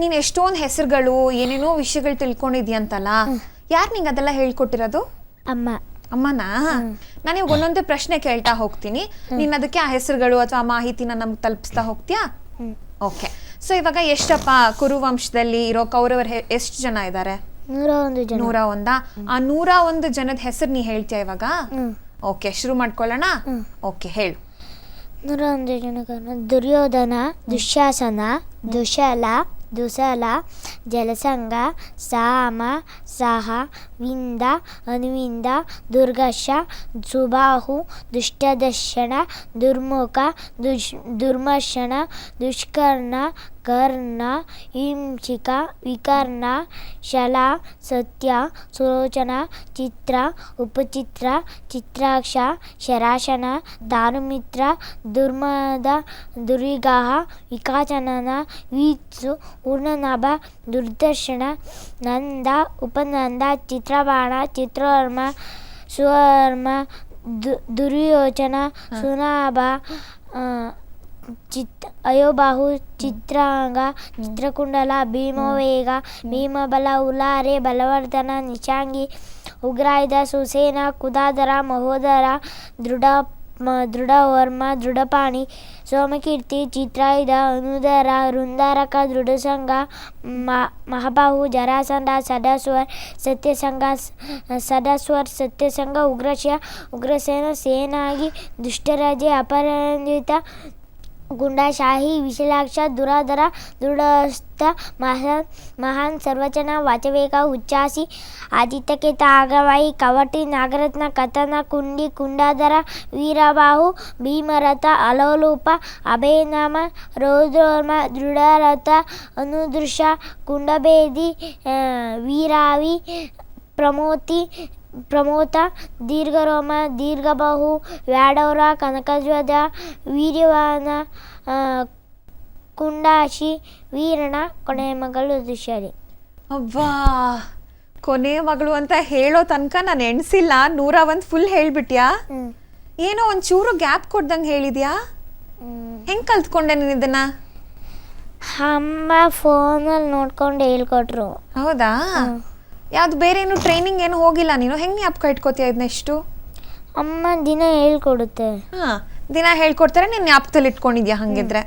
ನೀನ್ ಎಷ್ಟೊಂದು ಹೆಸರುಗಳು ಏನೇನೋ ವಿಷಯಗಳು ತಿಳ್ಕೊಂಡಿದ್ಯಂತಲ್ಲ, ಯಾರು ನಿಂಗೆ ಅದೆಲ್ಲ ಹೇಳ್ಕೊಟ್ಟಿರೋದು? ಅಮ್ಮ. ಅಮ್ಮನಾ? ನಾನು ಇವಾಗ ಒಂದೊಂದೇ ಪ್ರಶ್ನೆ ಕೇಳ್ತಾ ಹೋಗ್ತೀನಿ, ನೀನ್ ಅದಕ್ಕೆ ಆ ಹೆಸರುಗಳು ಅಥವಾ ಆ ಮಾಹಿತಿನ ನಮ್ಗೆ ತಲುಪಿಸ್ತಾ ಹೋಗ್ತೀಯಾ? ಓಕೆ. ಸೊ ಇವಾಗ ಎಷ್ಟಪ್ಪ ಕುರುವಂಶದಲ್ಲಿ ಇರೋ ಕೌರವರು ಎಷ್ಟು ಜನ ಇದ್ದಾರೆ? 101 ಜನ. 101. ಆ 101 ಜನದ ಹೆಸರು ನೀ ಹೇಳ್ತೀಯ ಇವಾಗ? ಓಕೆ, ಶುರು ಮಾಡ್ಕೊಳ್ಳೋಣ. ಓಕೆ, ಹೇಳು. 101 ಜನಗಳು: ದುರ್ಯೋಧನ, ದುಶ್ಯಾಸನ, ದುಸಲ, ಜಲಸಂಗ, ಸಾಮ, ಸಹ, ವಿಂದ, ಅನುವಿಂದ, ದುರ್ಗಶ, ಸುಬಾಹು, ದುಷ್ಟದರ್ಶನ, ದುರ್ಮುಖ, ದುರ್ಮರ್ಶನ, ದುಷ್ಕರ್ಣ, ಕರ್ಣ, ಹಿಂಸಿಕ, ವಿಕರ್ಣ, ಶಲ, ಸತ್ಯ, ಸುಲೋಚನ, ಚಿತ್ರ, ಉಪಚಿತ್ರ, ಚಿತ್ರಾಕ್ಷ, ಶರಾಶನ, ದಾರುಮಿತ್ರ, ದುರ್ಮದ, ದುರ್ವಿಗಾಹ, ವಿಕಾಚನನ, ವೀತ್ಸು, ಪೂರ್ಣನಾಭ, ದುರ್ದರ್ಶನ, ನಂದ, ಉಪನಂದ, ಚಿತ್ರಬಾಣ, ಚಿತ್ರವರ್ಮ, ಸುವರ್ಮ, ದುರ್ಯೋಚನ, ಸುನಾಭ, ಅಯೋಬಾಹು, ಚಿತ್ರಾಂಗ, ಚಿತ್ರಕುಂಡಲ, ಭೀಮವೇಗ, ಭೀಮಬಲ, ಉಲಾರೆ, ಬಲವರ್ಧನ, ನಿಶಾಂಗಿ, ಉಗ್ರಾಯುಧ, ಸುಸೇನ, ಕುದಾಧರ, ಮಹೋದರ, ದೃಢವರ್ಮ, ದೃಢಪಾಣಿ, ಸೋಮಕೀರ್ತಿ, ಚಿತ್ರಾಯುಧ, ಅನುದರ, ವೃಂದಾರಕ, ದೃಢಸಂಗ, ಮಹಾಬಾಹು, ಜರಾಸಂಧ, ಸತ್ಯಸಂಗ, ಉಗ್ರಸೇನ, ಸೇನಾಗಿ, ದುಷ್ಟರಾಜೆ, ಅಪರಾಜಿತ, ಗುಂಡಾಶಾಹಿ, ವಿಶಾಲಾಕ್ಷ, ದುರಾಧರ, ದೃಢಸ್ಥ, ಮಹಾನ್, ಸರ್ವಚನ, ವಾಚವೇಗ, ಉಚ್ಚಾಸಿ, ಆದಿತ್ಯಕೇತ, ಅಗ್ರವಾಯಿ, ಕವಟಿ, ನಾಗರತ್ನ, ಕಥನ, ಕುಂಡಿ, ಕುಂಡಾಧರ, ವೀರಬಾಹು, ಭೀಮರಥ, ಅಲೋಲೂಪ, ಅಭಯನಾಮ, ರೌದ್ರೋರ್ಮ, ದೃಢರಥ, ಅನುದೃಶ, ಕುಂಡಭೇದಿ, ವೀರಾವಿ, ಪ್ರಮೋತ, ದೀರ್ಘರೋಮ, ದೀರ್ಘಬಾಹು, ವ್ಯಾಡೌರ, ಕನಕಧ್ವಜ, ವೀರ್ಯವಾನ, ಕುಂಡಾಶಿ, ವೀರಣ, ಕೊನೆಯ ಮಗಳು ದುಶ್ಯರಿ. ಅಬ್ಬಾ, ಕೊನೆಯ ಮಗಳು ಅಂತ ಹೇಳೋ ತನಕ ನಾನು ಎಣ್ಸಿಲ್ಲ, 101 ಫುಲ್ ಹೇಳ್ಬಿಟ್ಯಾ? ಏನೋ ಒಂಚೂರು ಗ್ಯಾಪ್ ಕೊಡ್ದಂಗೆ ಹೇಳಿದ್ಯಾ? ಹೆಂಗ್ ಕಲ್ತ್ಕೊಂಡೆ ನೀನು ಇದನ್ನ? ಅಮ್ಮ ಫೋನಲ್ಲಿ ನೋಡ್ಕೊಂಡು ಹೇಳ್ಕೊಟ್ರು. ಹೌದಾ? ಯಾವ್ದು ಬೇರೆ ಏನು ಟ್ರೈನಿಂಗ್ ಏನು ಹೋಗಿಲ್ಲ ನೀನು? ಹೆಂಗೆ ಜ್ಞಾಪಕ ಇಟ್ಕೋತೀಯ ಇದನ್ನೆಷ್ಟು? ಅಮ್ಮ ದಿನ ಹೇಳ್ಕೊಡುತ್ತೆ. ದಿನ ಹೇಳ್ಕೊಡ್ತಾರೆ, ನೀನು ಜ್ಞಾಪಕದಲ್ಲಿ ಇಟ್ಕೊಂಡಿದ್ಯಾ ಹಂಗಿದ್ರೆ?